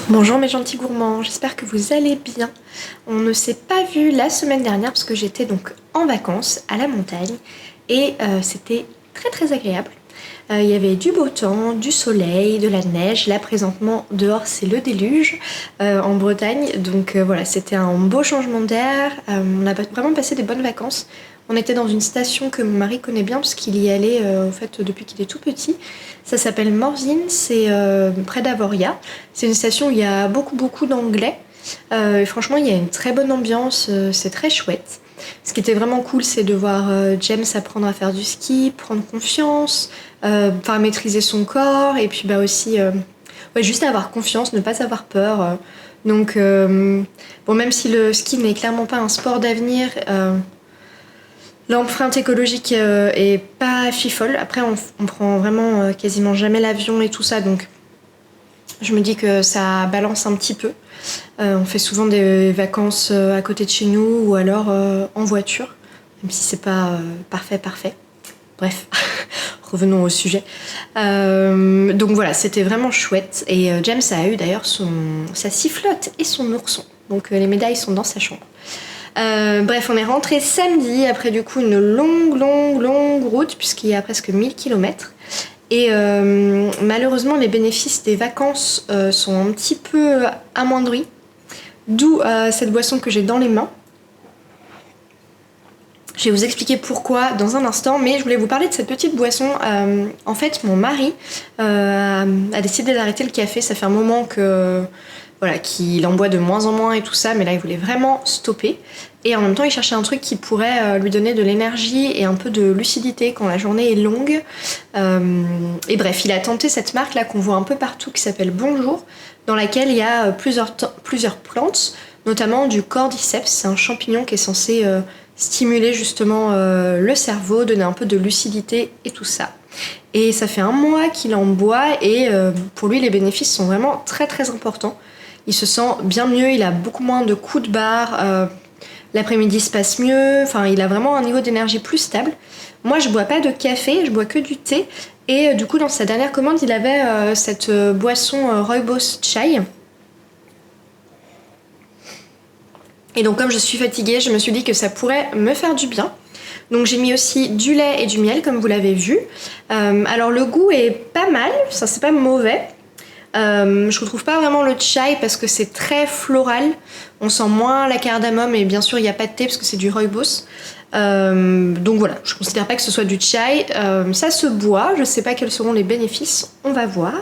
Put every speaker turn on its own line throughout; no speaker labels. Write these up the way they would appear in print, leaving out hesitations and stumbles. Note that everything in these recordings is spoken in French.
Bonjour mes gentils gourmands, j'espère que vous allez bien. On ne s'est pas vu la semaine dernière parce que j'étais donc en vacances à la montagne et c'était très agréable. Il y avait du beau temps, du soleil, de la neige. Là présentement dehors c'est le déluge en Bretagne, donc voilà, c'était un beau changement d'air. On a vraiment passé des bonnes vacances. On était dans une station que mon mari connaît bien parce qu'il y allait en fait depuis qu'il est tout petit. Ça s'appelle Morzine, c'est près d'Avoria. C'est une station où il y a beaucoup d'anglais. Et franchement, il y a une très bonne ambiance, c'est très chouette. Ce qui était vraiment cool, c'est de voir James apprendre à faire du ski, prendre confiance, maîtriser son corps, et puis aussi juste avoir confiance, ne pas avoir peur. Donc, même si le ski n'est clairement pas un sport d'avenir, l'empreinte écologique est pas fifole. Après, on prend vraiment quasiment jamais l'avion et tout ça, donc je me dis que ça balance un petit peu. On fait souvent des vacances à côté de chez nous ou alors en voiture, même si c'est pas parfait. Bref, revenons au sujet. Donc voilà, c'était vraiment chouette. Et James a eu d'ailleurs sa sifflotte et son ourson. Donc les médailles sont dans sa chambre. Bref, on est rentré samedi après du coup une longue route puisqu'il y a presque 1000 km. Et malheureusement, les bénéfices des vacances sont un petit peu amoindris. D'où cette boisson que j'ai dans les mains. Je vais vous expliquer pourquoi dans un instant, mais je voulais vous parler de cette petite boisson. En fait, mon mari a décidé d'arrêter le café. Ça fait un moment qu'il en boit de moins en moins et tout ça, mais là il voulait vraiment stopper. Et en même temps, il cherchait un truc qui pourrait lui donner de l'énergie et un peu de lucidité quand la journée est longue. Et bref, il a tenté cette marque là qu'on voit un peu partout qui s'appelle Bonjour, dans laquelle il y a plusieurs plantes, notamment du cordyceps. C'est un champignon qui est censé stimuler justement le cerveau, donner un peu de lucidité et tout ça. Et ça fait un mois qu'il en boit et pour lui les bénéfices sont vraiment très importants. Il se sent bien mieux, il a beaucoup moins de coups de barre, l'après-midi se passe mieux, il a vraiment un niveau d'énergie plus stable. Moi je bois pas de café, je bois que du thé et du coup dans sa dernière commande il avait cette boisson Rooibos Chai. Et donc comme je suis fatiguée, je me suis dit que ça pourrait me faire du bien. Donc j'ai mis aussi du lait et du miel comme vous l'avez vu. Alors le goût est pas mal, ça c'est pas mauvais. Je retrouve pas vraiment le chai parce que c'est très floral. On sent moins la cardamome et bien sûr il n'y a pas de thé parce que c'est du rooibos. Donc voilà, je considère pas que ce soit du chai. Ça se boit, je sais pas quels seront les bénéfices, on va voir.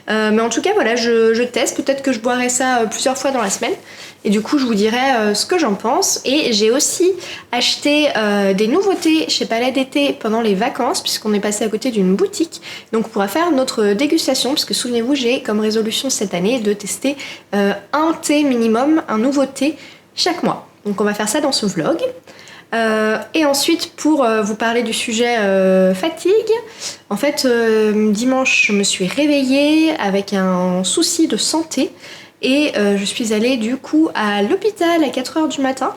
Mais en tout cas voilà, je teste, peut-être que je boirai ça plusieurs fois dans la semaine et du coup je vous dirai ce que j'en pense. Et j'ai aussi acheté des nouveautés chez Palais d'été pendant les vacances puisqu'on est passé à côté d'une boutique, donc on pourra faire notre dégustation puisque souvenez-vous j'ai comme résolution cette année de tester un thé minimum, un nouveau thé chaque mois, donc on va faire ça dans ce vlog. Et ensuite pour vous parler du sujet fatigue, en fait dimanche je me suis réveillée avec un souci de santé et je suis allée du coup à l'hôpital à 4h du matin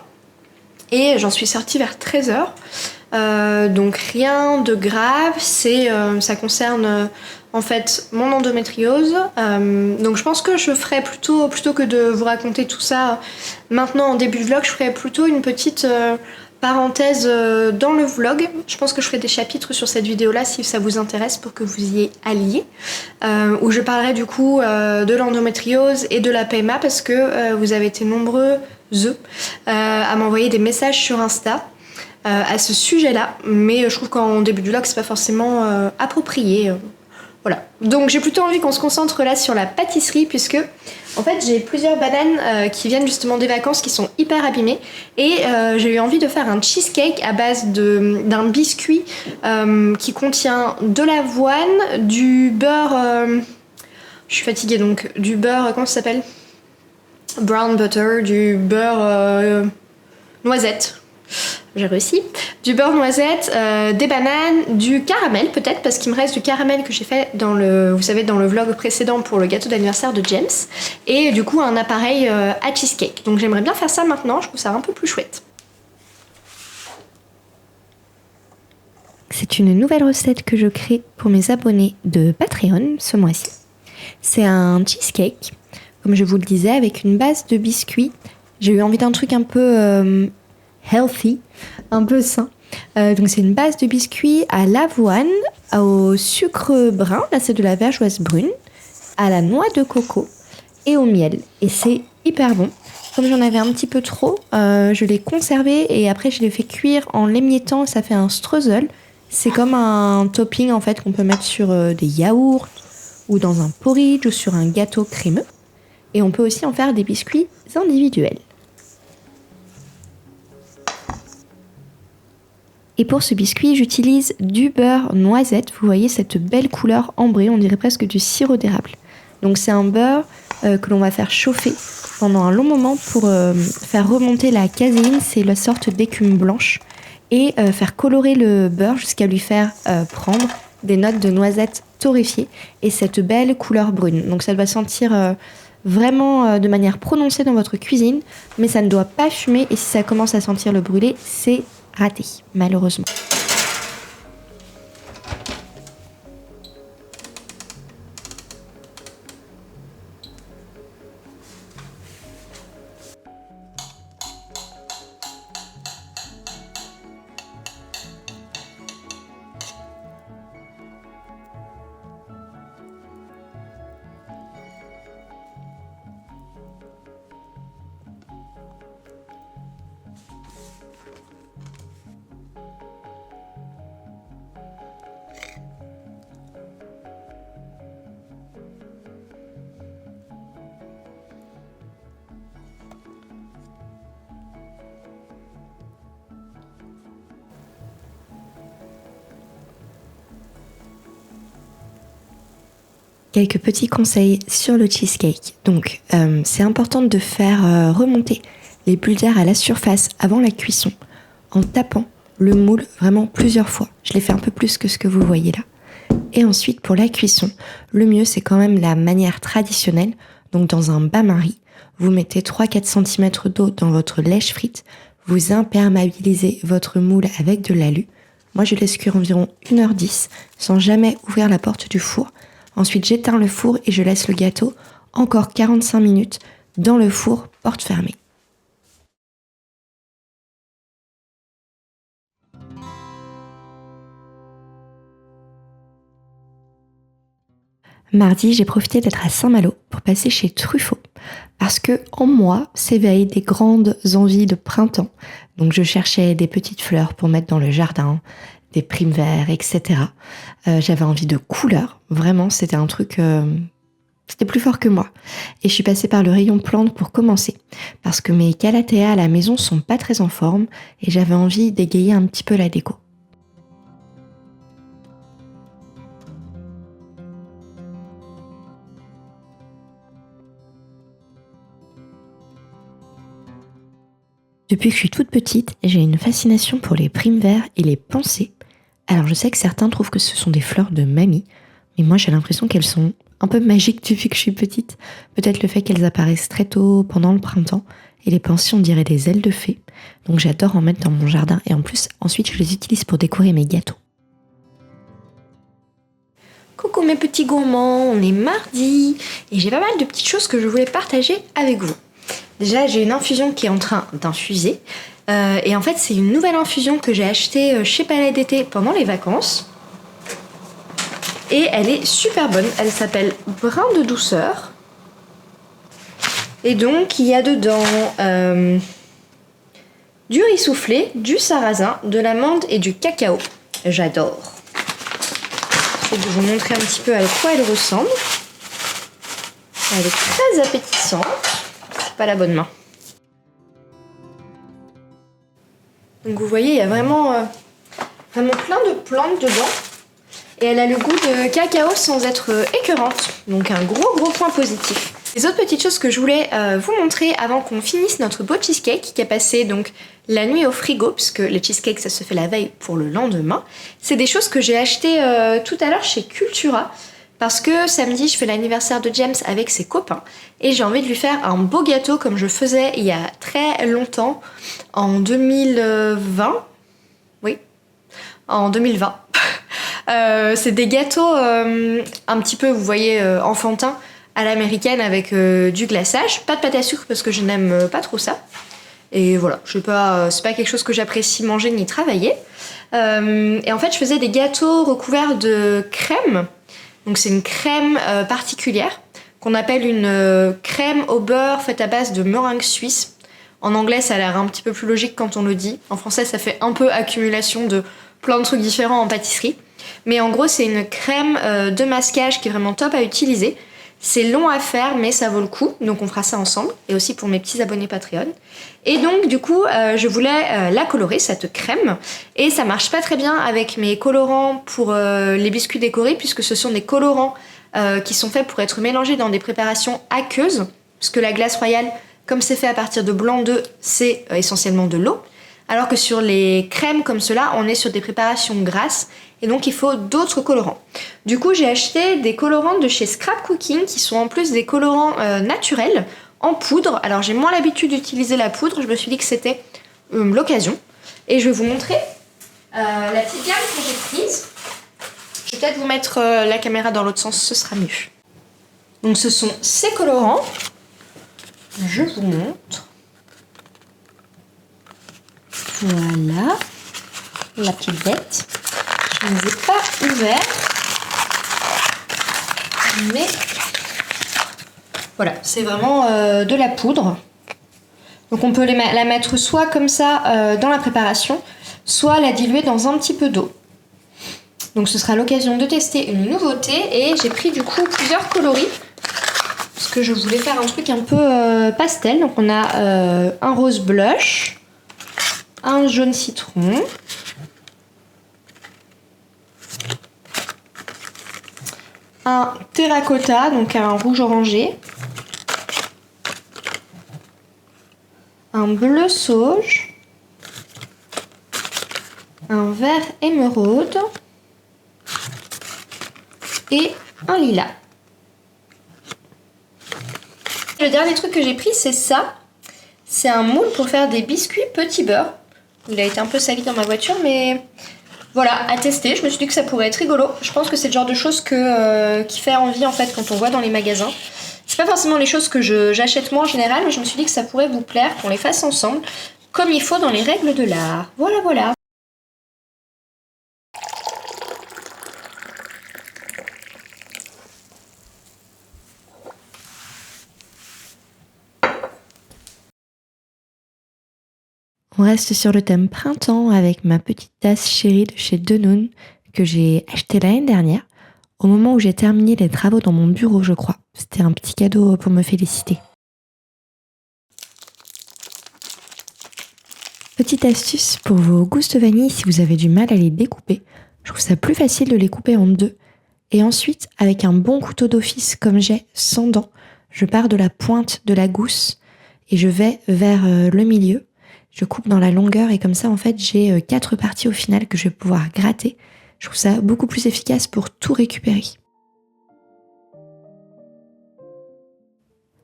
et j'en suis sortie vers 13h. Donc rien de grave, ça concerne en fait mon endométriose. Donc je pense que je ferai plutôt que de vous raconter tout ça maintenant en début de vlog, je ferai plutôt une petite parenthèse dans le vlog. Je pense que je ferai des chapitres sur cette vidéo là si ça vous intéresse pour que vous y alliez, où je parlerai du coup de l'endométriose et de la PMA parce que vous avez été nombreux à m'envoyer des messages sur Insta à ce sujet là, mais je trouve qu'en début du vlog c'est pas forcément approprié. Voilà, donc j'ai plutôt envie qu'on se concentre là sur la pâtisserie puisque en fait j'ai plusieurs bananes qui viennent justement des vacances qui sont hyper abîmées et j'ai eu envie de faire un cheesecake à base d'un biscuit qui contient de l'avoine, du beurre, je suis fatiguée donc du beurre, comment ça s'appelle, brown butter, du beurre noisette. J'ai réussi. Du beurre noisette, des bananes, du caramel peut-être, parce qu'il me reste du caramel que j'ai fait dans le vlog précédent pour le gâteau d'anniversaire de James, et du coup un appareil à cheesecake. Donc j'aimerais bien faire ça maintenant, je trouve ça un peu plus chouette. C'est une nouvelle recette que je crée pour mes abonnés de Patreon ce mois-ci. C'est un cheesecake comme je vous le disais, avec une base de biscuits. J'ai eu envie d'un truc un peu healthy, un peu sain. Donc c'est une base de biscuits à l'avoine, au sucre brun, là c'est de la vergeoise brune, à la noix de coco et au miel. Et c'est hyper bon. Comme j'en avais un petit peu trop, je l'ai conservé et après je l'ai fait cuire en l'émiettant. Ça fait un streusel. C'est comme un topping en fait qu'on peut mettre sur des yaourts ou dans un porridge ou sur un gâteau crémeux. Et on peut aussi en faire des biscuits individuels. Et pour ce biscuit, j'utilise du beurre noisette. Vous voyez cette belle couleur ambrée, on dirait presque du sirop d'érable. Donc c'est un beurre que l'on va faire chauffer pendant un long moment pour faire remonter la caséine, c'est la sorte d'écume blanche, et faire colorer le beurre jusqu'à lui faire prendre des notes de noisette torréfiées et cette belle couleur brune. Donc ça doit sentir vraiment de manière prononcée dans votre cuisine, mais ça ne doit pas fumer et si ça commence à sentir le brûlé, c'est raté, malheureusement. Quelques petits conseils sur le cheesecake. Donc, c'est important de faire remonter les bulles d'air à la surface avant la cuisson en tapant le moule vraiment plusieurs fois. Je l'ai fait un peu plus que ce que vous voyez là. Et ensuite, pour la cuisson, le mieux, c'est quand même la manière traditionnelle. Donc, dans un bain-marie, vous mettez 3-4 cm d'eau dans votre lèche frite, vous imperméabilisez votre moule avec de l'alu. Moi, je laisse cuire environ 1h10 sans jamais ouvrir la porte du four. Ensuite, j'éteins le four et je laisse le gâteau encore 45 minutes dans le four, porte fermée. Mardi, j'ai profité d'être à Saint-Malo pour passer chez Truffaut parce que en moi s'éveillent des grandes envies de printemps. Donc je cherchais des petites fleurs pour mettre dans le jardin, des primes verts, etc. J'avais envie de couleurs, vraiment c'était un truc, c'était plus fort que moi. Et je suis passée par le rayon plantes pour commencer parce que mes calathea à la maison sont pas très en forme et j'avais envie d'égayer un petit peu la déco. Depuis que je suis toute petite, j'ai une fascination pour les primes verts et les pensées. Alors je sais que certains trouvent que ce sont des fleurs de mamie, mais moi j'ai l'impression qu'elles sont un peu magiques depuis que je suis petite. Peut-être le fait qu'elles apparaissent très tôt pendant le printemps, et les pensées on dirait des ailes de fée. Donc j'adore en mettre dans mon jardin et en plus ensuite je les utilise pour décorer mes gâteaux. Coucou mes petits gourmands, on est mardi et j'ai pas mal de petites choses que je voulais partager avec vous. Déjà, j'ai une infusion qui est en train d'infuser. Et en fait, c'est une nouvelle infusion que j'ai achetée chez Palais d'été pendant les vacances. Et elle est super bonne. Elle s'appelle Brin de douceur. Et donc, il y a dedans du riz soufflé, du sarrasin, de l'amande et du cacao. J'adore. Je vais vous montrer un petit peu à quoi elle ressemble. Elle est très appétissante. Pas la bonne main. Donc vous voyez, il y a vraiment plein de plantes dedans. Et elle a le goût de cacao sans être écœurante. Donc un gros point positif. Les autres petites choses que je voulais vous montrer avant qu'on finisse notre beau cheesecake qui a passé donc la nuit au frigo, puisque le cheesecake ça se fait la veille pour le lendemain. C'est des choses que j'ai achetées tout à l'heure chez Cultura. Parce que samedi, je fais l'anniversaire de James avec ses copains et j'ai envie de lui faire un beau gâteau comme je faisais il y a très longtemps, en 2020. Oui, en 2020. C'est des gâteaux un petit peu, vous voyez, enfantins, à l'américaine avec du glaçage. Pas de pâte à sucre parce que je n'aime pas trop ça. Et voilà, c'est pas quelque chose que j'apprécie manger ni travailler. Et en fait, je faisais des gâteaux recouverts de crème. Donc c'est une crème particulière qu'on appelle une crème au beurre faite à base de meringue suisse. En anglais, ça a l'air un petit peu plus logique quand on le dit. En français, ça fait un peu accumulation de plein de trucs différents en pâtisserie. Mais en gros, c'est une crème de masquage qui est vraiment top à utiliser. C'est long à faire, mais ça vaut le coup. Donc on fera ça ensemble. Et aussi pour mes petits abonnés Patreon. Et donc du coup, je voulais la colorer, cette crème. Et ça marche pas très bien avec mes colorants pour les biscuits décorés, puisque ce sont des colorants qui sont faits pour être mélangés dans des préparations aqueuses. Puisque la glace royale, comme c'est fait à partir de blanc d'œuf, c'est essentiellement de l'eau. Alors que sur les crèmes comme cela, on est sur des préparations grasses. Et donc il faut d'autres colorants. Du coup, j'ai acheté des colorants de chez Scrap Cooking qui sont en plus des colorants naturels en poudre. Alors j'ai moins l'habitude d'utiliser la poudre, je me suis dit que c'était l'occasion. Et je vais vous montrer la petite gamme que j'ai prise. Je vais peut-être vous mettre la caméra dans l'autre sens, ce sera mieux. Donc ce sont ces colorants. Je vous montre. Voilà. La petite bête. Je ne les ai pas ouverts. Mais voilà, c'est vraiment de la poudre. Donc on peut la mettre soit comme ça dans la préparation, soit la diluer dans un petit peu d'eau. Donc ce sera l'occasion de tester une nouveauté. Et j'ai pris du coup plusieurs coloris. Parce que je voulais faire un truc un peu pastel. Donc on a un rose blush, un jaune citron, un terracotta, donc un rouge orangé, un bleu sauge, un vert émeraude et un lilas. Le dernier truc que j'ai pris, c'est ça. C'est un moule pour faire des biscuits petit beurre. Il a été un peu sali dans ma voiture, mais voilà, à tester. Je me suis dit que ça pourrait être rigolo. Je pense que c'est le genre de choses qui fait envie en fait quand on voit dans les magasins. C'est pas forcément les choses que j'achète moi en général, mais je me suis dit que ça pourrait vous plaire, qu'on les fasse ensemble, comme il faut dans les règles de l'art. Voilà, voilà. On reste sur le thème printemps avec ma petite tasse chérie de chez Danone que j'ai achetée l'année dernière, au moment où j'ai terminé les travaux dans mon bureau, je crois. C'était un petit cadeau pour me féliciter. Petite astuce pour vos gousses de vanille si vous avez du mal à les découper. Je trouve ça plus facile de les couper en deux. Et ensuite, avec un bon couteau d'office comme j'ai, sans dents, je pars de la pointe de la gousse et je vais vers le milieu. Je coupe dans la longueur et comme ça, en fait, j'ai 4 parties au final que je vais pouvoir gratter. Je trouve ça beaucoup plus efficace pour tout récupérer.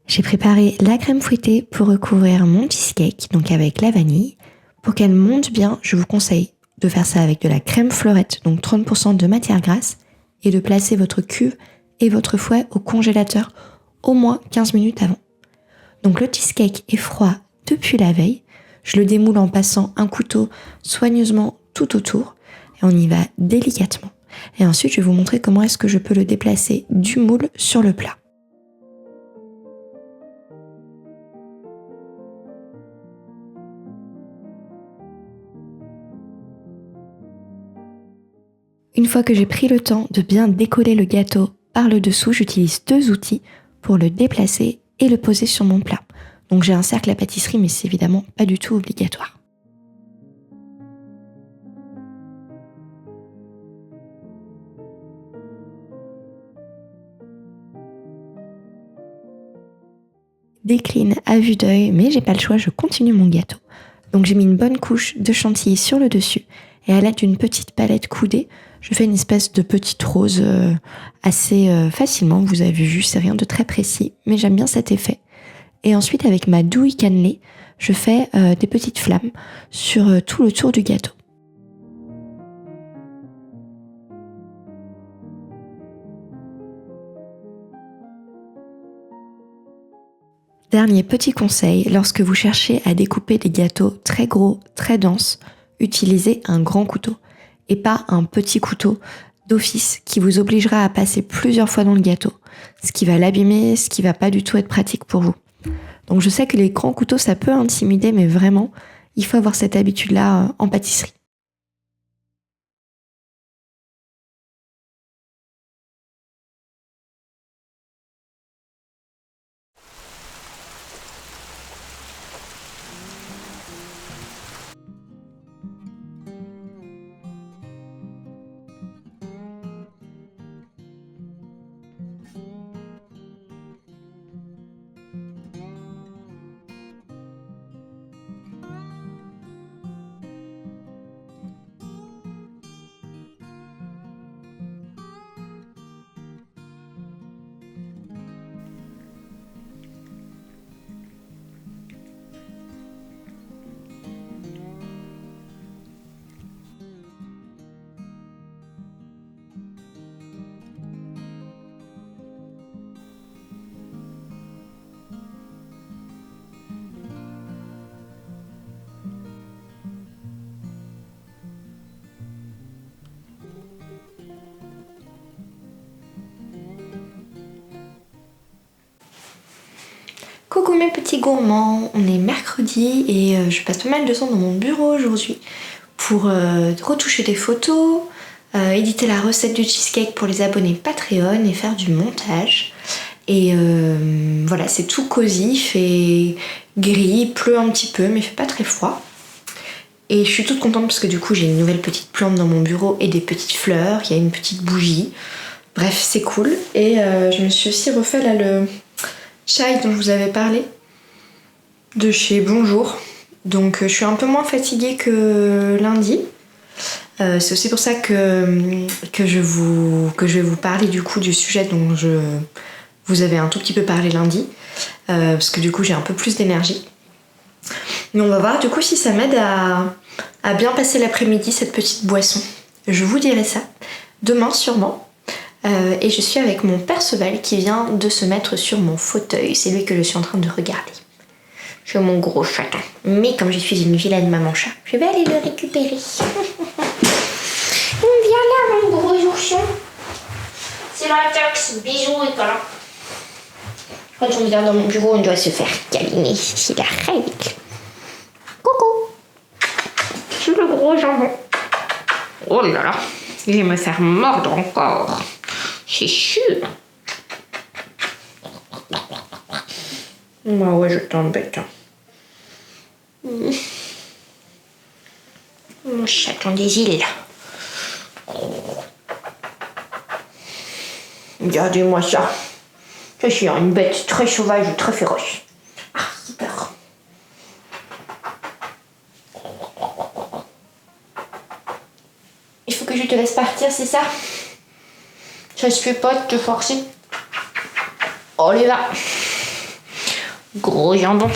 J'ai préparé la crème fouettée pour recouvrir mon cheesecake, donc avec la vanille. Pour qu'elle monte bien, je vous conseille de faire ça avec de la crème fleurette, donc 30% de matière grasse, et de placer votre cuve et votre fouet au congélateur au moins 15 minutes avant. Donc le cheesecake est froid depuis la veille. Je le démoule en passant un couteau soigneusement tout autour et on y va délicatement. Et ensuite, je vais vous montrer comment est-ce que je peux le déplacer du moule sur le plat. Une fois que j'ai pris le temps de bien décoller le gâteau par le dessous, j'utilise 2 outils pour le déplacer et le poser sur mon plat. Donc j'ai un cercle à pâtisserie, mais c'est évidemment pas du tout obligatoire. Décline à vue d'œil, mais j'ai pas le choix, je continue mon gâteau. Donc j'ai mis une bonne couche de chantilly sur le dessus et à l'aide d'une petite palette coudée, je fais une espèce de petite rose assez facilement. Vous avez vu, c'est rien de très précis, mais j'aime bien cet effet. Et ensuite, avec ma douille cannelée, je fais des petites flammes sur tout le tour du gâteau. Dernier petit conseil, lorsque vous cherchez à découper des gâteaux très gros, très denses, utilisez un grand couteau et pas un petit couteau d'office qui vous obligera à passer plusieurs fois dans le gâteau, ce qui va l'abîmer, ce qui va pas du tout être pratique pour vous. Donc je sais que les grands couteaux ça peut intimider, mais vraiment, il faut avoir cette habitude-là en pâtisserie. Coucou mes petits gourmands, on est mercredi et je passe pas mal de temps dans mon bureau aujourd'hui pour retoucher des photos, éditer la recette du cheesecake pour les abonnés Patreon et faire du montage. Et voilà, c'est tout cosy, il fait gris, il pleut un petit peu mais il fait pas très froid. Et je suis toute contente parce que du coup j'ai une nouvelle petite plante dans mon bureau et des petites fleurs, il y a une petite bougie. Bref, c'est cool. Et je me suis aussi refait là le chai dont je vous avais parlé de chez Bonjour. Donc je suis un peu moins fatiguée que lundi. C'est aussi pour ça que je vais vous parler du coup du sujet dont je vous avais un tout petit peu parlé lundi. Parce que du coup j'ai un peu plus d'énergie. Mais on va voir du coup si ça m'aide à bien passer l'après-midi cette petite boisson. Je vous dirai ça demain sûrement. Et je suis avec mon Perceval qui vient de se mettre sur mon fauteuil. C'est lui que je suis en train de regarder. C'est mon gros chaton. Mais comme je suis une vilaine maman chat, je vais aller le récupérer. Viens là mon gros ourson. C'est la taxe. Bisous et câlins. Quand on vient dans mon bureau, on doit se faire câliner. C'est la règle. Coucou. Je suis le gros jambon. Oh là là. Il va me faire mordre encore. C'est sûr. Bah ouais, je t'embête. Mon chaton des îles. Regardez-moi ça. Je suis une bête très sauvage et très féroce. Ah, j'ai peur. Il faut que je te laisse partir, c'est ça? Ça se fait pas de te forcer. Oh les va. Gros jambon.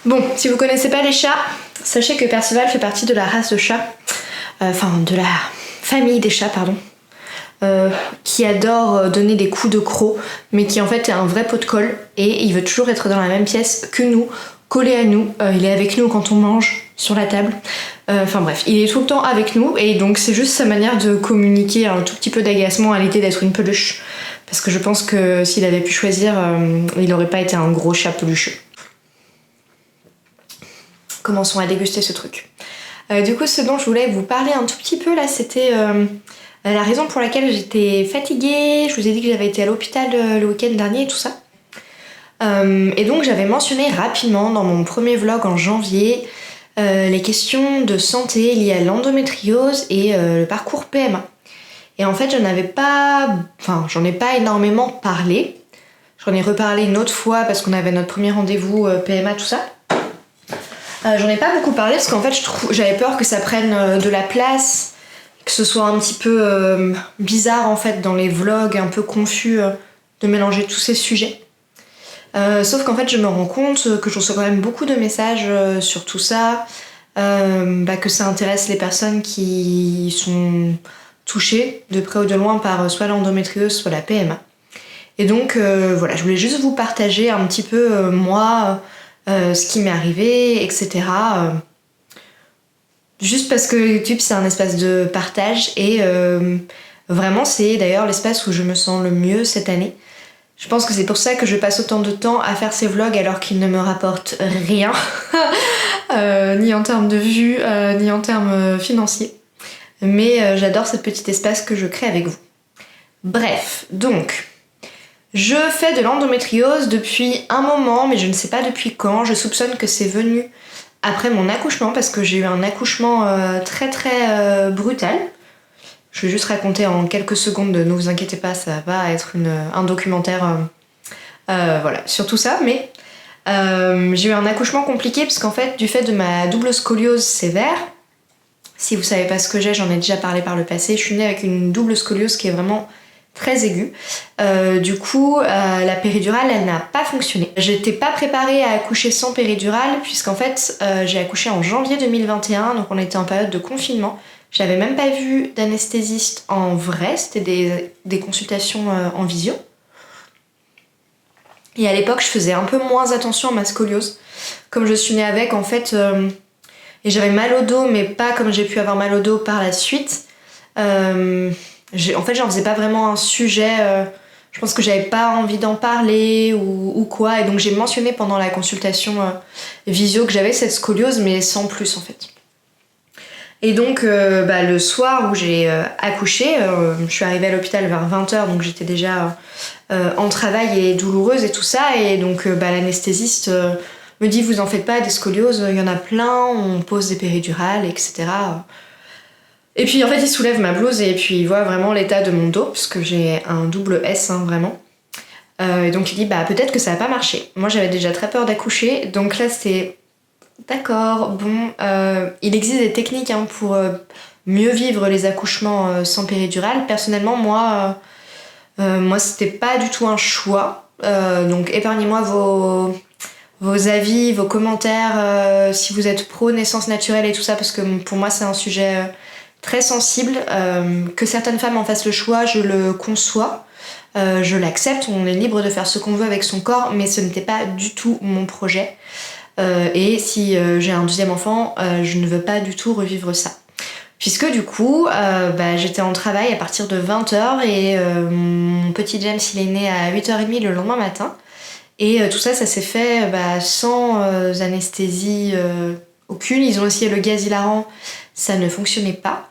Bon, si vous connaissez pas les chats, sachez que Perceval fait partie de la race de chat, de la famille des chats, pardon, qui adore donner des coups de croc, mais qui en fait est un vrai pot de colle, et il veut toujours être dans la même pièce que nous, collé à nous. Il est avec nous quand on mange sur la table. Enfin bref, il est tout le temps avec nous, et donc c'est juste sa manière de communiquer un tout petit peu d'agacement à l'idée d'être une peluche. Parce que je pense que s'il avait pu choisir, il n'aurait pas été un gros chat pelucheux. Commençons à déguster ce truc. Du coup, ce dont je voulais vous parler un tout petit peu là, c'était la raison pour laquelle j'étais fatiguée. Je vous ai dit que j'avais été à l'hôpital le week-end dernier et tout ça. Et donc j'avais mentionné rapidement dans mon premier vlog en janvier les questions de santé liées à l'endométriose et le parcours PMA. Et en fait j'en ai pas énormément parlé. J'en ai reparlé une autre fois parce qu'on avait notre premier rendez-vous PMA, tout ça. J'en ai pas beaucoup parlé parce qu'en fait j'avais peur que ça prenne de la place, que ce soit un petit peu bizarre en fait dans les vlogs, un peu confus de mélanger tous ces sujets. Sauf qu'en fait je me rends compte que je reçois quand même beaucoup de messages sur tout ça, que ça intéresse les personnes qui sont touchée de près ou de loin par soit l'endométriose, soit la PMA. Et donc voilà, je voulais juste vous partager un petit peu moi, ce qui m'est arrivé, etc. Juste parce que YouTube c'est un espace de partage et vraiment c'est d'ailleurs l'espace où je me sens le mieux cette année. Je pense que c'est pour ça que je passe autant de temps à faire ces vlogs alors qu'ils ne me rapportent rien, ni en termes de vues, ni en termes financiers. Mais j'adore ce petit espace que je crée avec vous. Bref, donc, je fais de l'endométriose depuis un moment, mais je ne sais pas depuis quand. Je soupçonne que c'est venu après mon accouchement, parce que j'ai eu un accouchement très très brutal. Je vais juste raconter en quelques secondes, ne vous inquiétez pas, ça va être un documentaire voilà, sur tout ça, mais j'ai eu un accouchement compliqué parce qu'en fait, du fait de ma double scoliose sévère, si vous savez pas ce que j'ai, j'en ai déjà parlé par le passé, je suis née avec une double scoliose qui est vraiment très aiguë. Du coup, la péridurale, elle n'a pas fonctionné. J'étais pas préparée à accoucher sans péridurale, puisqu'en fait, j'ai accouché en janvier 2021, donc on était en période de confinement. J'avais même pas vu d'anesthésiste en vrai, c'était des consultations en visio. Et à l'époque, je faisais un peu moins attention à ma scoliose. Comme je suis née avec, en fait, et j'avais mal au dos, mais pas comme j'ai pu avoir mal au dos par la suite. En fait, j'en faisais pas vraiment un sujet. Je pense que j'avais pas envie d'en parler ou quoi. Et donc, j'ai mentionné pendant la consultation visio que j'avais cette scoliose, mais sans plus, en fait. Et donc le soir où j'ai accouché, je suis arrivée à l'hôpital vers 20h, donc j'étais déjà en travail et douloureuse et tout ça. Et donc l'anesthésiste me dit vous en faites pas, des scolioses, il y en a plein, on pose des péridurales, etc. Et puis en fait il soulève ma blouse et puis il voit vraiment l'état de mon dos, parce que j'ai un double S vraiment. Et donc il dit peut-être que ça va pas marcher. Moi j'avais déjà très peur d'accoucher, donc là c'était... D'accord, bon, il existe des techniques pour mieux vivre les accouchements sans péridurale. Personnellement, moi c'était pas du tout un choix. Donc épargnez-moi vos avis, vos commentaires, si vous êtes pro naissance naturelle et tout ça, parce que pour moi c'est un sujet très sensible. Que certaines femmes en fassent le choix, je le conçois. Je l'accepte, on est libre de faire ce qu'on veut avec son corps, mais ce n'était pas du tout mon projet. Et si j'ai un deuxième enfant, je ne veux pas du tout revivre ça. Puisque du coup, j'étais en travail à partir de 20h et mon petit James il est né à 8h30 le lendemain matin. Et tout ça s'est fait sans anesthésie aucune. Ils ont essayé le gaz hilarant, ça ne fonctionnait pas.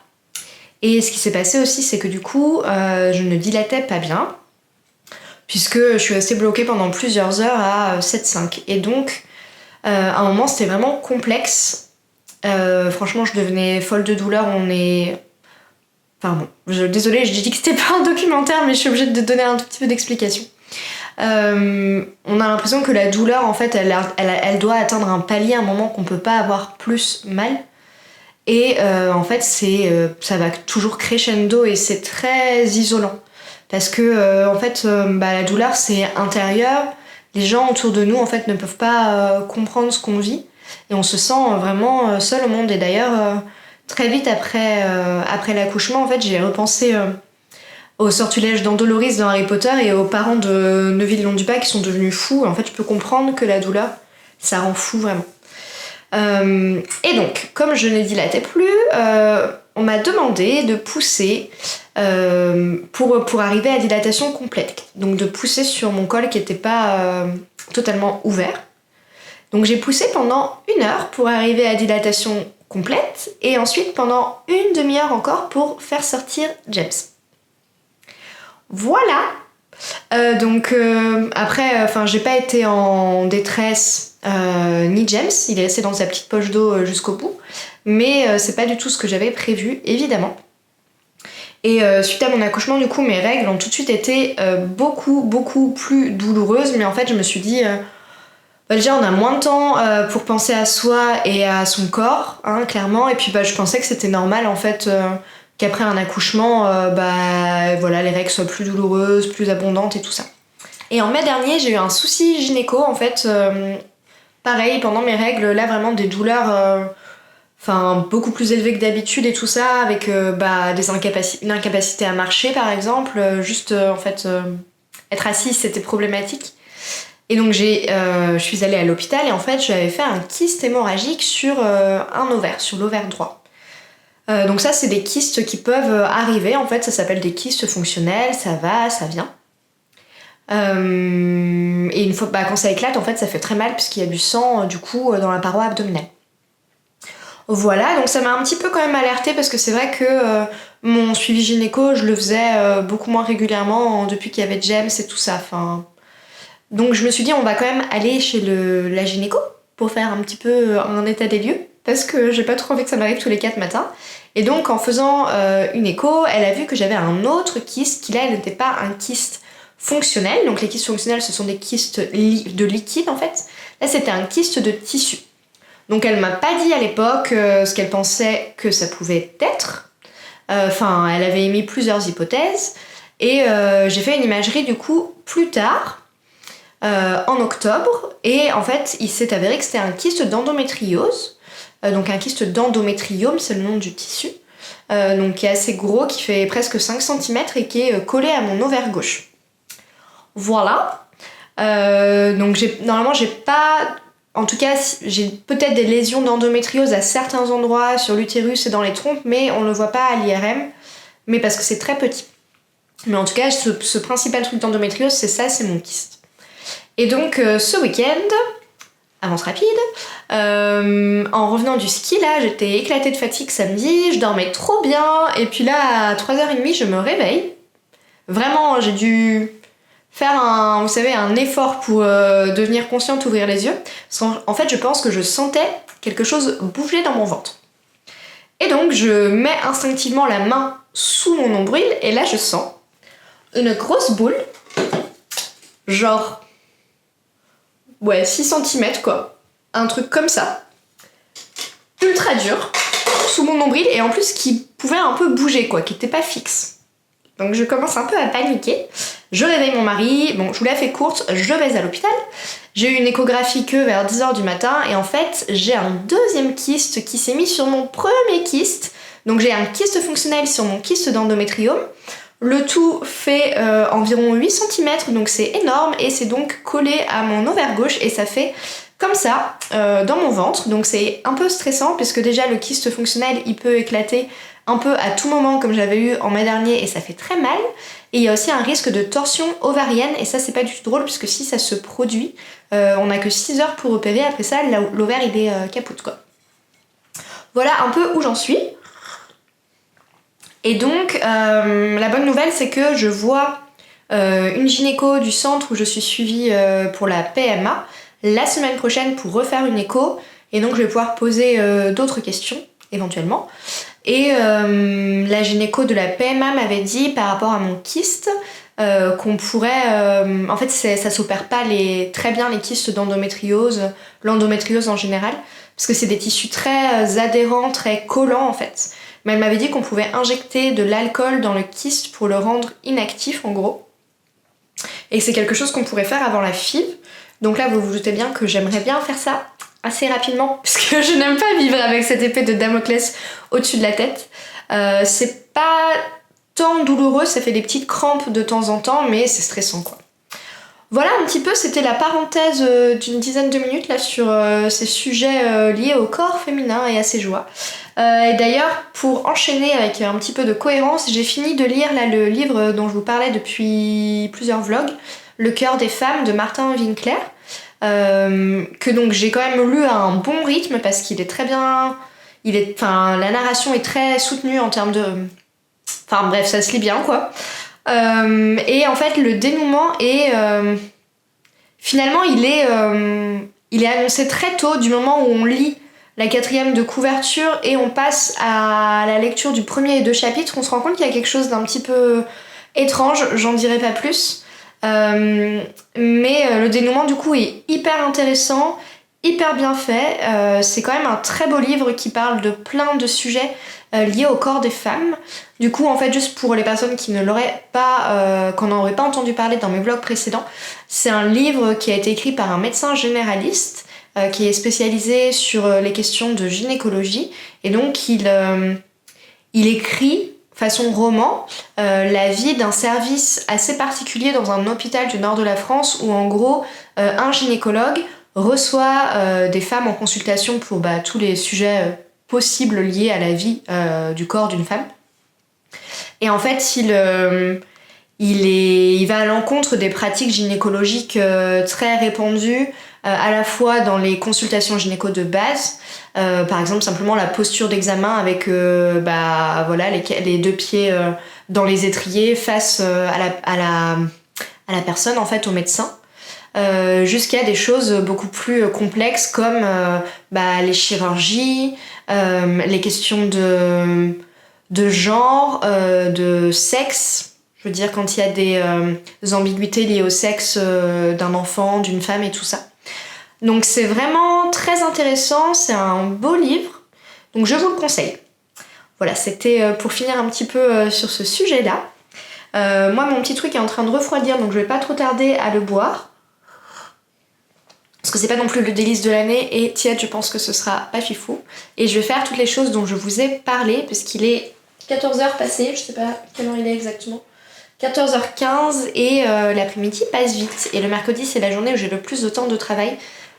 Et ce qui s'est passé aussi, c'est que du coup, je ne dilatais pas bien, puisque je suis restée bloquée pendant plusieurs heures à 7,5. Et donc, à un moment, c'était vraiment complexe. Franchement, je devenais folle de douleur. Désolée, je dis que c'était pas un documentaire, mais je suis obligée de donner un tout petit peu d'explication. On a l'impression que la douleur, en fait, elle doit atteindre un palier à un moment qu'on peut pas avoir plus mal. Et en fait, ça va toujours crescendo et c'est très isolant. Parce que, la douleur, c'est intérieur. Les gens autour de nous en fait ne peuvent pas comprendre ce qu'on vit et on se sent vraiment seul au monde. Et d'ailleurs très vite après l'accouchement en fait j'ai repensé au sortilège d'Andoloris dans Harry Potter et aux parents de Neville Londubat qui sont devenus fous. En fait je peux comprendre que la douleur ça rend fou vraiment. Et donc comme je ne dilatais plus, on m'a demandé de pousser pour arriver à dilatation complète. Donc de pousser sur mon col qui n'était pas totalement ouvert. Donc j'ai poussé pendant 1 heure pour arriver à dilatation complète et ensuite pendant 1 demi-heure encore pour faire sortir James. Voilà. Après, j'ai pas été en détresse ni James, il est resté dans sa petite poche d'eau jusqu'au bout, mais c'est pas du tout ce que j'avais prévu, évidemment. Et suite à mon accouchement, du coup, mes règles ont tout de suite été beaucoup plus douloureuses, mais en fait, je me suis dit, déjà, on a moins de temps pour penser à soi et à son corps, hein, clairement, et puis je pensais que c'était normal, en fait, qu'après un accouchement, les règles soient plus douloureuses, plus abondantes et tout ça. Et en mai dernier, j'ai eu un souci gynéco, en fait, pareil, pendant mes règles, là vraiment des douleurs enfin beaucoup plus élevé que d'habitude et tout ça, avec une incapacité à marcher par exemple, en fait être assise c'était problématique. Et donc je suis allée à l'hôpital et en fait j'avais fait un kyste hémorragique sur un ovaire, sur l'ovaire droit. Donc ça c'est des kystes qui peuvent arriver, en fait ça s'appelle des kystes fonctionnels, ça va, ça vient. Et une fois, quand ça éclate en fait ça fait très mal puisqu'il y a du sang du coup dans la paroi abdominale. Voilà, donc ça m'a un petit peu quand même alertée parce que c'est vrai que mon suivi gynéco, je le faisais beaucoup moins régulièrement depuis qu'il y avait James et tout ça. Enfin, donc je me suis dit on va quand même aller chez la gynéco pour faire un petit peu un état des lieux parce que j'ai pas trop envie que ça m'arrive tous les 4 matins. Et donc en faisant une écho, elle a vu que j'avais un autre kyste qui là n'était pas un kyste fonctionnel. Donc les kystes fonctionnels ce sont des kystes de liquide en fait. Là c'était un kyste de tissu. Donc elle m'a pas dit à l'époque ce qu'elle pensait que ça pouvait être. Enfin, elle avait émis plusieurs hypothèses. Et j'ai fait une imagerie du coup plus tard, en octobre. Et en fait, il s'est avéré que c'était un kyste d'endométriose. Donc un kyste d'endométriome, c'est le nom du tissu. Donc qui est assez gros, qui fait presque 5 cm et qui est collé à mon ovaire gauche. Voilà. Donc normalement, j'ai pas... En tout cas, j'ai peut-être des lésions d'endométriose à certains endroits sur l'utérus et dans les trompes, mais on ne le voit pas à l'IRM, mais parce que c'est très petit. Mais en tout cas, ce principal truc d'endométriose, c'est ça, c'est mon kyste. Et donc, ce week-end, avance rapide, en revenant du ski, là, j'étais éclatée de fatigue samedi, je dormais trop bien, et puis là, à 3h30, je me réveille. Vraiment, j'ai dû... faire un effort pour devenir consciente, ouvrir les yeux. En fait, je pense que je sentais quelque chose bouger dans mon ventre. Et donc, je mets instinctivement la main sous mon nombril, et là, je sens une grosse boule, genre, 6 cm, quoi. Un truc comme ça, ultra dur, sous mon nombril, et en plus, qui pouvait un peu bouger, quoi, qui était pas fixe. Donc je commence un peu à paniquer. Je réveille mon mari, bon je vous la fais courte, je vais à l'hôpital. J'ai eu une échographie que vers 10h du matin et en fait j'ai un deuxième kyste qui s'est mis sur mon premier kyste. Donc j'ai un kyste fonctionnel sur mon kyste d'endométriome. Le tout fait environ 8 cm, donc c'est énorme et c'est donc collé à mon ovaire gauche et ça fait comme ça dans mon ventre. Donc c'est un peu stressant puisque déjà le kyste fonctionnel il peut éclater un peu à tout moment comme j'avais eu en mai dernier et ça fait très mal. Et il y a aussi un risque de torsion ovarienne et ça c'est pas du tout drôle puisque si ça se produit, on n'a que 6 heures pour opérer, après ça l'ovaire il est capote quoi. Voilà un peu où j'en suis. Et donc la bonne nouvelle c'est que je vois une gynéco du centre où je suis suivie pour la PMA la semaine prochaine pour refaire une écho et donc je vais pouvoir poser d'autres questions éventuellement. Et la gynéco de la PMA m'avait dit par rapport à mon kyste qu'on pourrait... en fait ça s'opère pas très bien les kystes d'endométriose, l'endométriose en général, parce que c'est des tissus très adhérents, très collants en fait. Mais elle m'avait dit qu'on pouvait injecter de l'alcool dans le kyste pour le rendre inactif en gros. Et c'est quelque chose qu'on pourrait faire avant la FIV. Donc là vous vous doutez bien que j'aimerais bien faire ça assez rapidement, parce que je n'aime pas vivre avec cette épée de Damoclès au-dessus de la tête. C'est pas tant douloureux, ça fait des petites crampes de temps en temps, mais c'est stressant quoi. Voilà un petit peu, c'était la parenthèse d'une dizaine de minutes là sur ces sujets liés au corps féminin et à ses joies. Et d'ailleurs, pour enchaîner avec un petit peu de cohérence, j'ai fini de lire là le livre dont je vous parlais depuis plusieurs vlogs, Le cœur des femmes de Martin Winkler. Que donc j'ai quand même lu à un bon rythme parce qu'il est très bien, la narration est très soutenue en termes de, enfin bref ça se lit bien quoi. Et en fait le dénouement est finalement il est annoncé très tôt du moment où on lit la 4e de couverture et on passe à la lecture du premier et 2 chapitres, on se rend compte qu'il y a quelque chose d'un petit peu étrange, j'en dirai pas plus. Mais le dénouement du coup est hyper intéressant, hyper bien fait. C'est quand même un très beau livre qui parle de plein de sujets liés au corps des femmes. Du coup en fait juste pour les personnes qui ne l'auraient pas, qu'on n'aurait pas entendu parler dans mes vlogs précédents, c'est un livre qui a été écrit par un médecin généraliste qui est spécialisé sur les questions de gynécologie. Et donc il écrit façon roman la vie d'un service assez particulier dans un hôpital du nord de la France où en gros un gynécologue reçoit des femmes en consultation pour tous les sujets possibles liés à la vie du corps d'une femme. Et en fait, il va à l'encontre des pratiques gynécologiques très répandues, à la fois dans les consultations gynéco de base, par exemple simplement la posture d'examen avec les deux pieds dans les étriers face à la personne, en fait, au médecin. Jusqu'à des choses beaucoup plus complexes comme les chirurgies, les questions de genre, de sexe. Je veux dire, quand il y a des ambiguïtés liées au sexe d'un enfant, d'une femme et tout ça. Donc c'est vraiment très intéressant, c'est un beau livre, donc je vous le conseille. Voilà, c'était pour finir un petit peu sur ce sujet-là. Moi, mon petit truc est en train de refroidir, donc je vais pas trop tarder à le boire. Parce que c'est pas non plus le délice de l'année, et tiède, je pense que ce sera pas fifou. Et je vais faire toutes les choses dont je vous ai parlé, parce qu'il est 14h passé, je sais pas quelle heure il est exactement. 14h15 et l'après-midi passe vite. Et le mercredi, c'est la journée où j'ai le plus de temps de travail,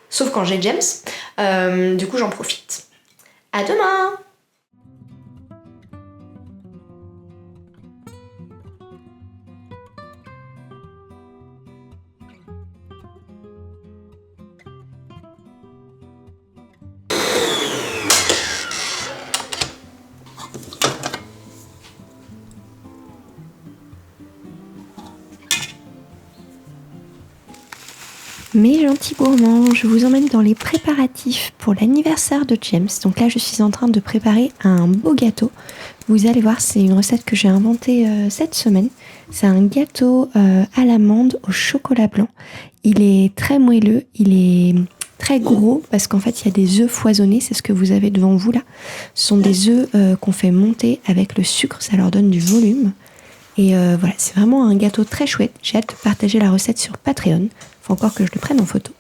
sauf quand j'ai James. Du coup, j'en profite. À demain!
Mes gentils gourmands, je vous emmène dans les préparatifs pour l'anniversaire de James. Donc là, je suis en train de préparer un beau gâteau. Vous allez voir, c'est une recette que j'ai inventée cette semaine. C'est un gâteau à l'amande au chocolat blanc. Il est très moelleux, il est très gros parce qu'en fait, il y a des œufs foisonnés. C'est ce que vous avez devant vous là. Ce sont des œufs qu'on fait monter avec le sucre, ça leur donne du volume. Et voilà, c'est vraiment un gâteau très chouette. J'ai hâte de partager la recette sur Patreon. Faut encore que je le prenne en photo.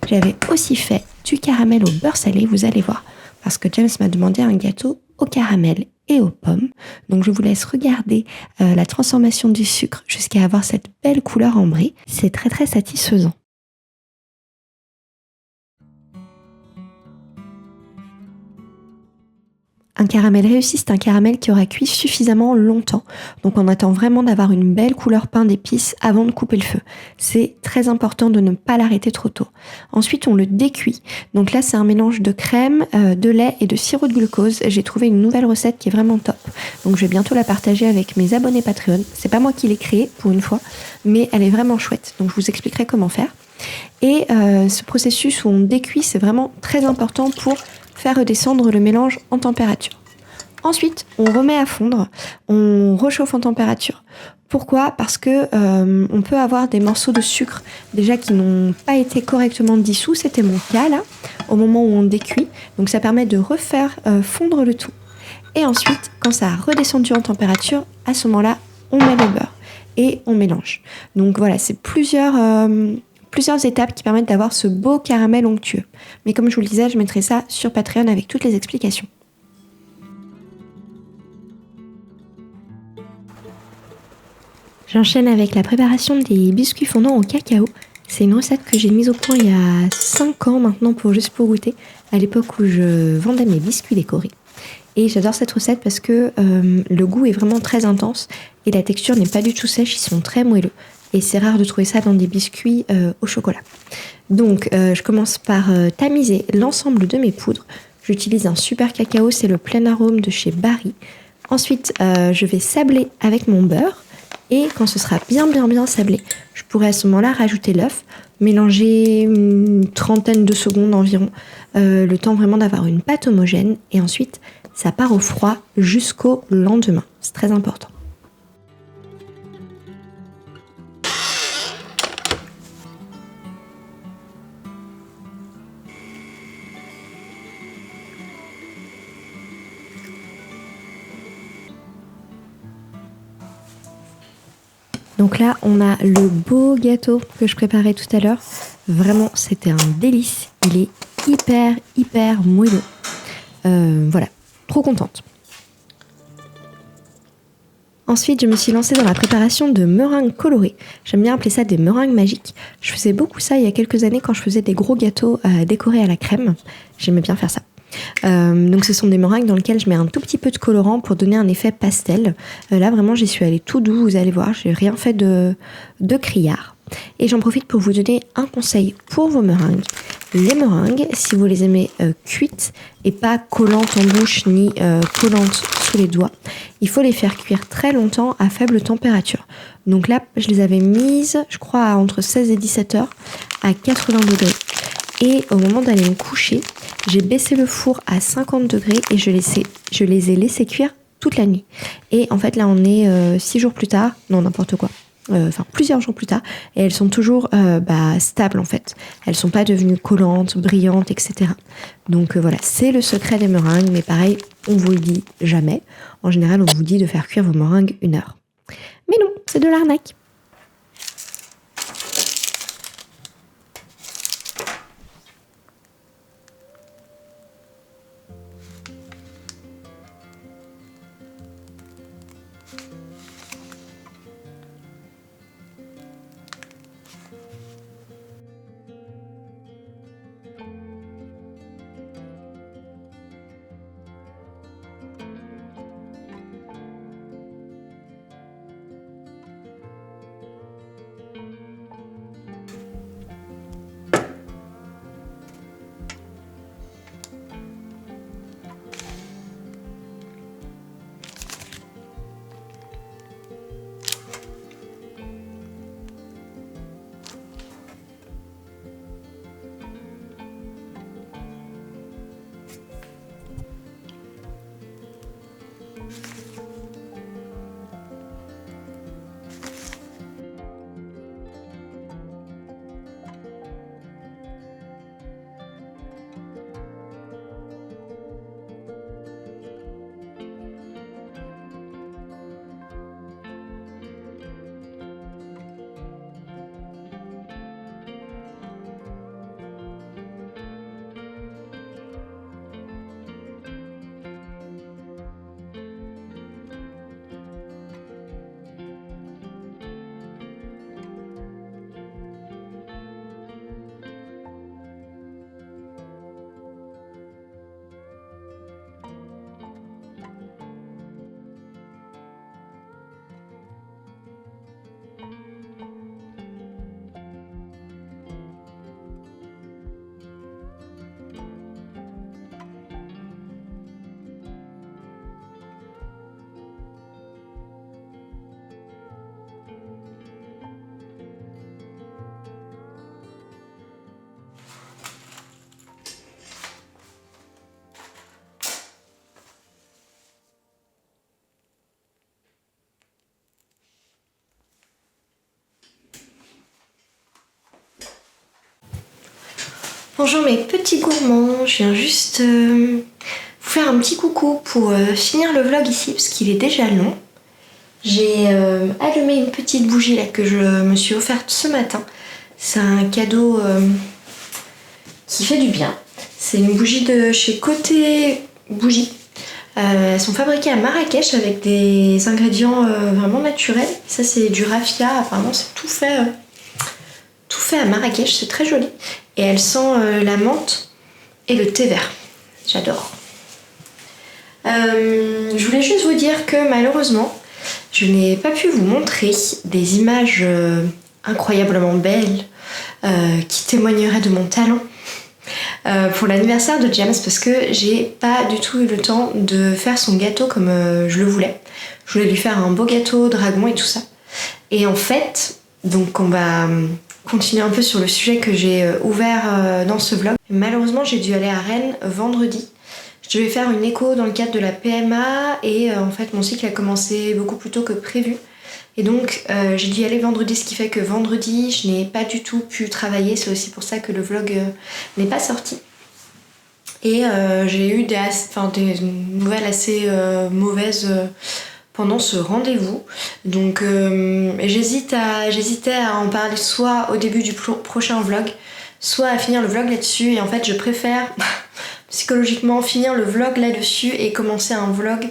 J'avais aussi fait du caramel au beurre salé, vous allez voir, parce que James m'a demandé un gâteau au caramel et aux pommes. Donc je vous laisse regarder la transformation du sucre jusqu'à avoir cette belle couleur ambrée. C'est très très satisfaisant. Un caramel réussi, c'est un caramel qui aura cuit suffisamment longtemps. Donc on attend vraiment d'avoir une belle couleur pain d'épices avant de couper le feu. C'est très important de ne pas l'arrêter trop tôt. Ensuite, on le décuit. Donc là, c'est un mélange de crème, de lait et de sirop de glucose. J'ai trouvé une nouvelle recette qui est vraiment top. Donc je vais bientôt la partager avec mes abonnés Patreon. C'est pas moi qui l'ai créée pour une fois, mais elle est vraiment chouette. Donc je vous expliquerai comment faire. Et ce processus où on décuit, c'est vraiment très important pour faire redescendre le mélange en température. Ensuite, on remet à fondre, on réchauffe en température. Pourquoi ? Parce que on peut avoir des morceaux de sucre déjà qui n'ont pas été correctement dissous. C'était mon cas là, au moment où on décuit. Donc ça permet de refaire fondre le tout. Et ensuite, quand ça a redescendu en température, à ce moment-là, on met le beurre et on mélange. Donc voilà, c'est plusieurs étapes qui permettent d'avoir ce beau caramel onctueux. Mais comme je vous le disais, je mettrai ça sur Patreon avec toutes les explications. J'enchaîne avec la préparation des biscuits fondants au cacao. C'est une recette que j'ai mise au point il y a 5 ans maintenant pour goûter, à l'époque où je vendais mes biscuits décorés. Et j'adore cette recette parce que le goût est vraiment très intense et la texture n'est pas du tout sèche, ils sont très moelleux. Et c'est rare de trouver ça dans des biscuits au chocolat. Donc je commence par tamiser l'ensemble de mes poudres. J'utilise un super cacao, c'est le plein arôme de chez Barry. Ensuite, je vais sabler avec mon beurre. Et quand ce sera bien sablé, je pourrai à ce moment-là rajouter l'œuf, mélanger une trentaine de secondes environ, le temps vraiment d'avoir une pâte homogène. Et ensuite, ça part au froid jusqu'au lendemain. C'est très important. Donc là, on a le beau gâteau que je préparais tout à l'heure. Vraiment, c'était un délice. Il est hyper moelleux. Voilà, trop contente. Ensuite, je me suis lancée dans la préparation de meringues colorées. J'aime bien appeler ça des meringues magiques. Je faisais beaucoup ça il y a quelques années quand je faisais des gros gâteaux à décorer à la crème. J'aimais bien faire ça. Donc ce sont des meringues dans lesquelles je mets un tout petit peu de colorant pour donner un effet pastel. Là vraiment j'y suis allée tout doux, vous allez voir, j'ai rien fait de criard. Et j'en profite pour vous donner un conseil pour vos meringues. Les meringues, si vous les aimez cuites et pas collantes en bouche ni collantes sous les doigts, il faut les faire cuire très longtemps à faible température. Donc là, je les avais mises, je crois, à entre 16 et 17 heures à 80 degrés. Et au moment d'aller me coucher, j'ai baissé le four à 50 degrés et je les ai laissées cuire toute la nuit. Et en fait, là, on est 6 jours plus tard, non, n'importe quoi. Plusieurs jours plus tard, et elles sont toujours stables en fait. Elles sont pas devenues collantes, brillantes, etc. Donc voilà, c'est le secret des meringues, mais pareil, on vous le dit jamais. En général, on vous dit de faire cuire vos meringues 1 heure. Mais non, c'est de l'arnaque. Bonjour mes petits gourmands, je viens juste vous faire un petit coucou pour finir le vlog ici parce qu'il est déjà long. J'ai allumé une petite bougie là que je me suis offerte ce matin. C'est un cadeau qui fait du bien. C'est une bougie de chez Côté Bougie. Elles sont fabriquées à Marrakech avec des ingrédients vraiment naturels. Ça c'est du raffia, apparemment c'est tout fait à Marrakech, c'est très joli. Et elles sentent la menthe et le thé vert. J'adore. Je voulais juste vous dire que malheureusement, je n'ai pas pu vous montrer des images incroyablement belles qui témoigneraient de mon talent pour l'anniversaire de James parce que j'ai pas du tout eu le temps de faire son gâteau comme je le voulais. Je voulais lui faire un beau gâteau dragon et tout ça. Et en fait, donc on va continuer un peu sur le sujet que j'ai ouvert dans ce vlog. Malheureusement, j'ai dû aller à Rennes vendredi. Je devais faire une écho dans le cadre de la PMA et en fait mon cycle a commencé beaucoup plus tôt que prévu. Et donc j'ai dû y aller vendredi, ce qui fait que vendredi je n'ai pas du tout pu travailler. C'est aussi pour ça que le vlog n'est pas sorti. Et j'ai eu des nouvelles assez mauvaises pendant ce rendez-vous. Donc j'hésitais à en parler soit au début du prochain vlog,
soit à finir le vlog là-dessus. Et en fait, je préfère psychologiquement finir le vlog là-dessus et commencer un vlog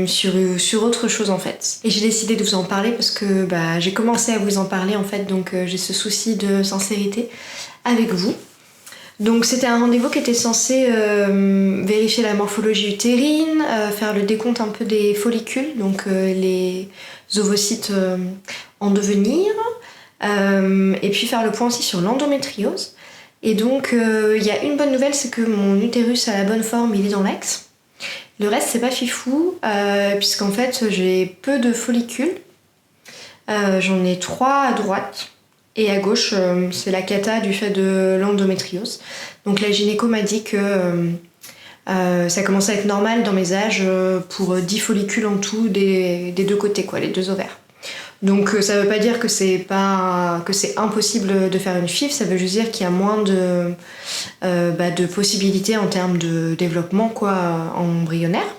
sur autre chose en fait. Et j'ai décidé de vous en parler parce que j'ai commencé à vous en parler en fait, donc j'ai ce souci de sincérité avec vous. Donc c'était un rendez-vous qui était censé vérifier la morphologie utérine, faire le décompte un peu des follicules, donc les ovocytes en devenir, et puis faire le point aussi sur l'endométriose. Et donc il y a une bonne nouvelle, c'est que mon utérus a la bonne forme, il est dans l'axe. Le reste c'est pas fifou, puisqu'en fait j'ai peu de follicules. J'en ai 3 à droite. Et à gauche, c'est la cata du fait de l'endométriose. Donc la gynéco m'a dit que ça commençait à être normal dans mes âges pour 10 follicules en tout des deux côtés, quoi, les 2 ovaires. Donc ça veut pas dire que c'est impossible de faire une FIV, ça veut juste dire qu'il y a moins de possibilités en termes de développement, quoi, embryonnaire.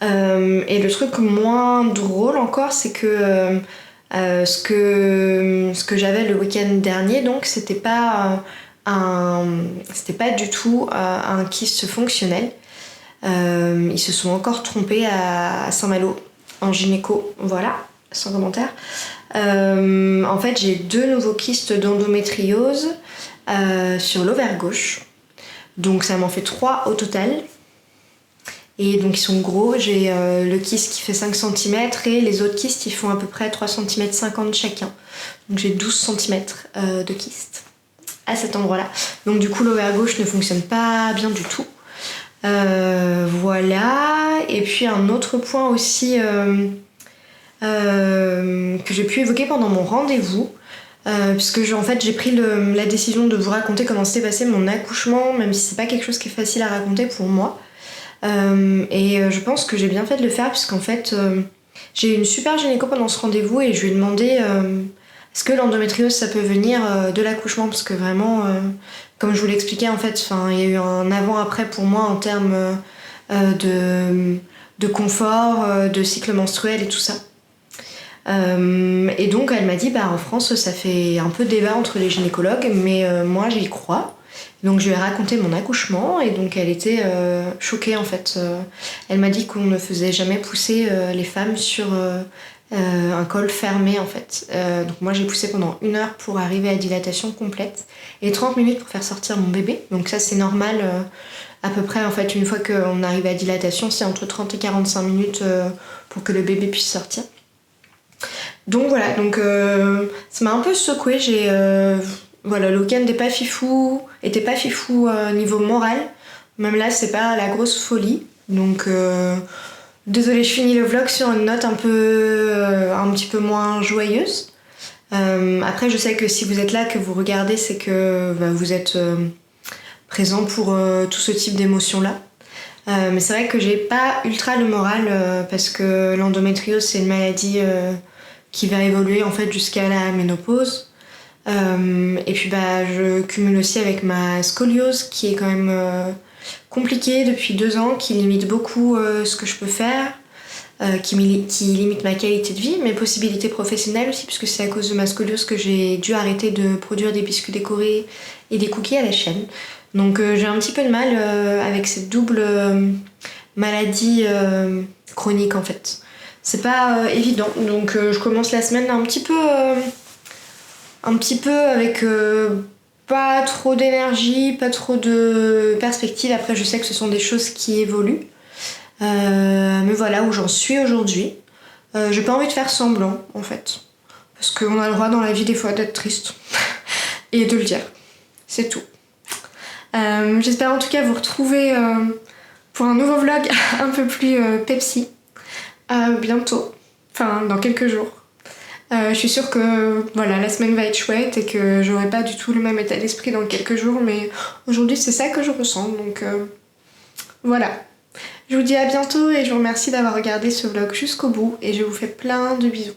Et le truc moins drôle encore, c'est que ce que j'avais le week-end dernier, donc c'était pas du tout un kyste fonctionnel. Ils se sont encore trompés à Saint-Malo en gynéco, voilà, sans commentaire. En fait, j'ai 2 nouveaux kystes d'endométriose sur l'ovaire gauche, donc ça m'en fait 3 au total. Et donc ils sont gros, j'ai le kyste qui fait 5 cm et les autres kystes ils font à peu près 3,50 cm chacun. Donc j'ai 12 cm de kyste à cet endroit-là. Donc du coup l'ovaire gauche ne fonctionne pas bien du tout. Voilà. Et puis un autre point aussi que j'ai pu évoquer pendant mon rendez-vous, puisque en fait j'ai pris la décision de vous raconter comment s'était passé mon accouchement, même si c'est pas quelque chose qui est facile à raconter pour moi. Et je pense que j'ai bien fait de le faire puisqu'en fait j'ai eu une super gynéco pendant ce rendez-vous et je lui ai demandé est-ce que l'endométriose ça peut venir de l'accouchement, parce que vraiment comme je vous l'expliquais en fait, il y a eu un avant-après pour moi en termes de confort, de cycle menstruel et tout ça. Et donc elle m'a dit en France ça fait un peu débat entre les gynécologues, mais moi j'y crois. Donc je lui ai raconté mon accouchement et donc elle était choquée en fait. Elle m'a dit qu'on ne faisait jamais pousser les femmes sur un col fermé en fait. Donc moi j'ai poussé pendant 1 heure pour arriver à dilatation complète et 30 minutes pour faire sortir mon bébé. Donc ça c'est normal à peu près en fait, une fois qu'on arrive à dilatation c'est entre 30 et 45 minutes pour que le bébé puisse sortir. Donc voilà, donc ça m'a un peu secouée. Voilà, le week-end était pas fifou niveau moral. Même là, c'est pas la grosse folie. Donc, désolée, je finis le vlog sur une note un petit peu moins joyeuse. Après, je sais que si vous êtes là, que vous regardez, c'est que vous êtes présent pour tout ce type d'émotions-là. Mais c'est vrai que j'ai pas ultra le moral parce que l'endométriose, c'est une maladie qui va évoluer en fait jusqu'à la ménopause. Et puis je cumule aussi avec ma scoliose qui est quand même compliquée depuis 2 ans, qui limite beaucoup ce que je peux faire, qui limite ma qualité de vie, mes possibilités professionnelles aussi, puisque c'est à cause de ma scoliose que j'ai dû arrêter de produire des biscuits décorés et des cookies à la chaîne. Donc j'ai un petit peu de mal avec cette double maladie chronique en fait. C'est pas évident, donc je commence la semaine un petit peu avec pas trop d'énergie, pas trop de perspective. Après je sais que ce sont des choses qui évoluent, mais voilà où j'en suis aujourd'hui. J'ai pas envie de faire semblant en fait, parce qu'on a le droit dans la vie des fois d'être triste et de le dire, c'est tout. J'espère en tout cas vous retrouver pour un nouveau vlog un peu plus Pepsi bientôt, enfin dans quelques jours. Je suis sûre que voilà, la semaine va être chouette et que j'aurai pas du tout le même état d'esprit dans quelques jours, mais aujourd'hui c'est ça que je ressens, donc voilà. Je vous dis à bientôt et je vous remercie d'avoir regardé ce vlog jusqu'au bout et je vous fais plein de bisous.